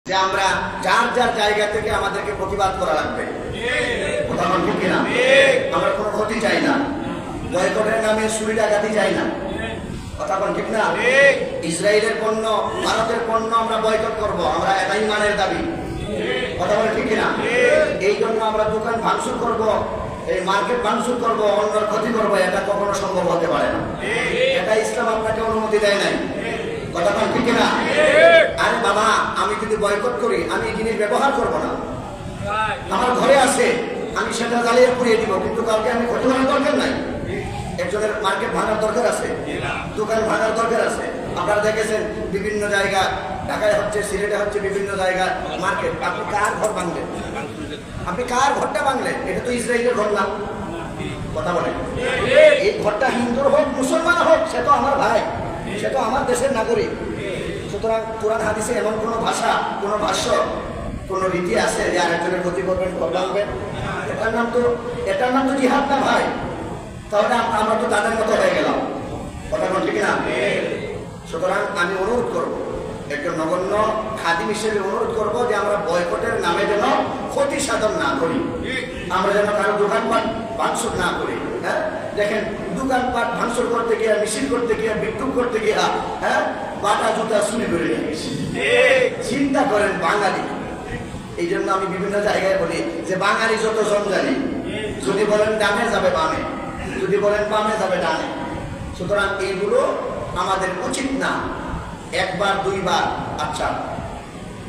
যে আমরা যার যার জায়গা থেকে আমাদেরকে প্রতিবাদ করা লাগবে। কথা বল ঠিক কিনা? আমরা কোনো ক্ষতি চাই না, বয়কটের নামে চুরি ডাকাতি চাই না। কথা বল ঠিক না? ইসরায়েলের পণ্য, ভারতের পণ্য আমরা বয়কট করব, আমরা এটাই মানের দাবি। কথা বল ঠিক কিনা? এই জন্য আমরা দোকান ভাঙচুর করব, এই মার্কেট ভাঙচুর করব, অন্যর ক্ষতি করব, এটা কখনো সম্ভব হতে পারে না। এটা ইসলাম আপনাকে অনুমতি দেয় নাই। কথা বল ঠিক কিনা? আরে বাবা, আমি যদি বয়কট করি আমি এই জিনিস ব্যবহার করব না, আমার ঘরে আছে, আমি সেটা জ্বালিয়ে পুড়িয়ে দিব, কিন্তু কাউকে আমি ক্ষতি করার দরকার নাই। একজনের মার্কেট ভাঙার দরকার আছে, দোকান ভাঙার দরকার আছে। আপনারা দেখেছেন বিভিন্ন জায়গা, ঢাকায় হচ্ছে, সিলেটে হচ্ছে, বিভিন্ন জায়গা মার্কেট। আপনি কার ঘর ভাঙলেন? আপনি কার ঘরটা ভাঙলেন? এটা তো ইসরায়েলের ঘর না। কথা বলেন, এই ঘরটা হিন্দুর হোক মুসলমান হোক, সে তো আমার ভাই, সে তো আমার দেশের নাগরিক। সুতরাং কোরআন হাদিসে এমন কোনো ভাষা, কোনো ভাষ্য, কোনো রীতি আছে যে আরেকজনের ক্ষতি করবেন, ঘর ভাঙবেন? এটার নাম তো জিহাদ না ভাই। তাহলে আমরা তো তাদের মতো হয়ে গেলাম। কথা বল ঠিক না? সুতরাং আমি অনুরোধ করব, একজন নগণ্য খাদিম হিসেবে অনুরোধ করব যে আমরা বয়কটের নামে যেন ক্ষতি সাধন না করি, আমরা যেন কারো দোকানপাট ভাঙচুর না করি। হ্যাঁ, দেখেন দোকানপাট ভাঙচুর করতে গিয়ে, মিছিল করতে গিয়ে, বিক্ষোভ করতে গিয়ে, হ্যাঁ, বাটা জুতা চুরি করে নিয়ে গেছি। চিন্তা করেন বাঙালি। এই জন্য আমি বিভিন্ন জায়গায় বলি যে বাঙালি যত জঞ্জালি, যদি বলেন ডানে যাবে বামে, যদি বলেন বামে যাবে ডানে। সুতরাং এইগুলো আমাদের উচিত না। একবার দুইবার আচ্ছা,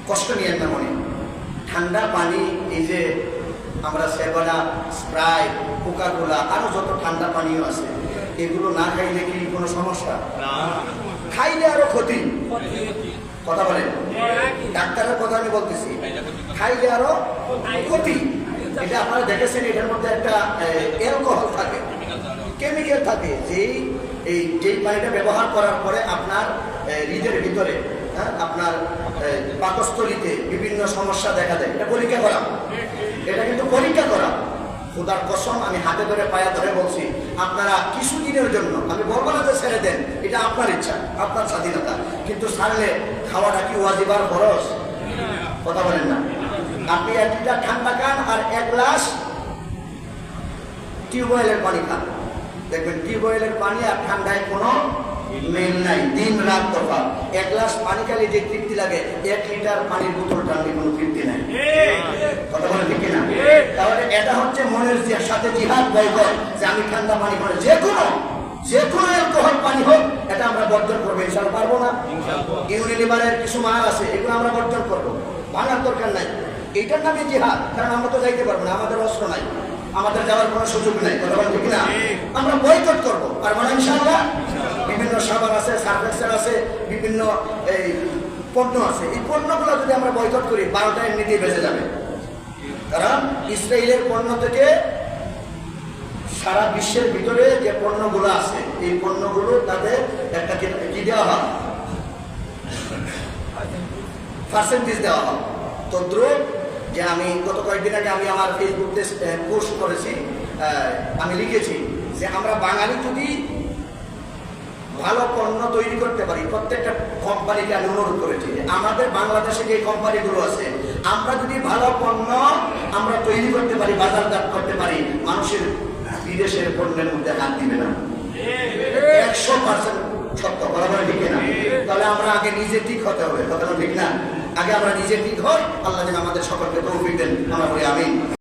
কষ্ট নিয়েন না মনে। ঠান্ডা পানি, এই যে আমরা সেভেনা, স্প্রাইট, কোকা-কোলা, আরো যত ঠান্ডা পানীয় আছে, এগুলো না খাইলে কি কোনো সমস্যা? খাইলে আরো ক্ষতি। কথা বলেন, ডাক্তারের কথা আমি বলতেছি, খাইলে আরো ক্ষতি। এটা আপনারা দেখেছেন, এটার মধ্যে একটা অ্যালকোহল থাকে, কেমিক্যাল থাকে, যেই পানিটা ব্যবহার করার পরে আপনার হৃদের ভিতরে, আপনার পাকস্থলীতে বিভিন্ন সমস্যা দেখা দেয়। এটা পরীক্ষা করা, এটা কিন্তু পরীক্ষা করা। খোদার কসম, আমি হাতে ধরে পায়ে ধরে বলছি, আপনারা কিছুদিনের জন্য, আমি বলবো না যে ছেড়ে দেন, এটা আপনার ইচ্ছা, আপনার স্বাধীনতা, কিন্তু ছাড়লে খাওয়াটা কি ওয়াজিব আর ফরজ? কথা বলেন না? আপনি 1 লিটার ঠান্ডা খান আর 1 গ্লাস টিউবওয়েলের পানি খান, দেখবেন টিউবওয়েলের পানি আর ঠান্ডায় কোনো মিল নাই, দিন রাত তফাৎ। 1 গ্লাস পানি খেলে যে তৃপ্তি লাগে, 1 লিটার পানির বোতল টানলে কোনো তৃপ্তি নাই। কথা বলে ঠিক না? তাহলে এটা হচ্ছে মনের সাথে জিহাদ, বয়কট, যে আমি ঠান্ডা পানি খাবো, যে কোনো অ্যালকোহল পানি হোক, এটা আমরা বর্জন করবো। ইনশাআল্লাহ পারবো না? ইউনিলিভারের কিছু মাল আছে, এগুলো আমরা বর্জন করবো, ভাঙার দরকার নাই। এইটার নামে জিহাদ, কারণ আমরা তো যাইতে পারবো না, আমাদের অস্ত্র নাই, আমাদের যাওয়ার কোনো সুযোগ নাই। কথা বলেন ঠিক না? আমরা বয়কট করবো, পারবো না ইনশাআল্লাহ? বিভিন্ন সাবান আছে, সার্ফেক্সার আছে, বিভিন্ন এই পণ্য আছে, এই পণ্যগুলো যদি আমরা বয়কট করি, 12টা এমনিতেই বেঁচে যাবে। কারণ ইসরায়েলের পণ্য থেকে সারা বিশ্বের ভিতরে যে পণ্যগুলো আছে, এই পণ্যগুলো তাদের একটা কি দেওয়া হয়, পার্সেন্টেজ দেওয়া হয়। তদ্রুপ যে আমি গত কয়েকদিন আগে আমি আমার ফেসবুকে পোস্ট করেছি, আমি লিখেছি যে আমরা বাঙালি যদি ভালো পণ্য তৈরি করতে পারি, প্রত্যেকটা কোম্পানিকে আমি অনুরোধ করেছি যে আমাদের বাংলাদেশে যে কোম্পানিগুলো আছে, আমরা যদি ভালো পণ্য আমরা তৈরি করতে পারি, বাজারজাত করতে পারি, মানুষের বিদেশের পণ্যের মধ্যে হাত দিবে না। 100% সত্য কথা বলে ঠিক না? তাহলে আমরা আগে নিজে ঠিক হতে হবে। কথা ঠিক না? আগে আমরা নিজে ঠিক হই, আল্লাহ যেন আমাদের সকলকে তৌফিক দেন। আমরা বলি আমিন।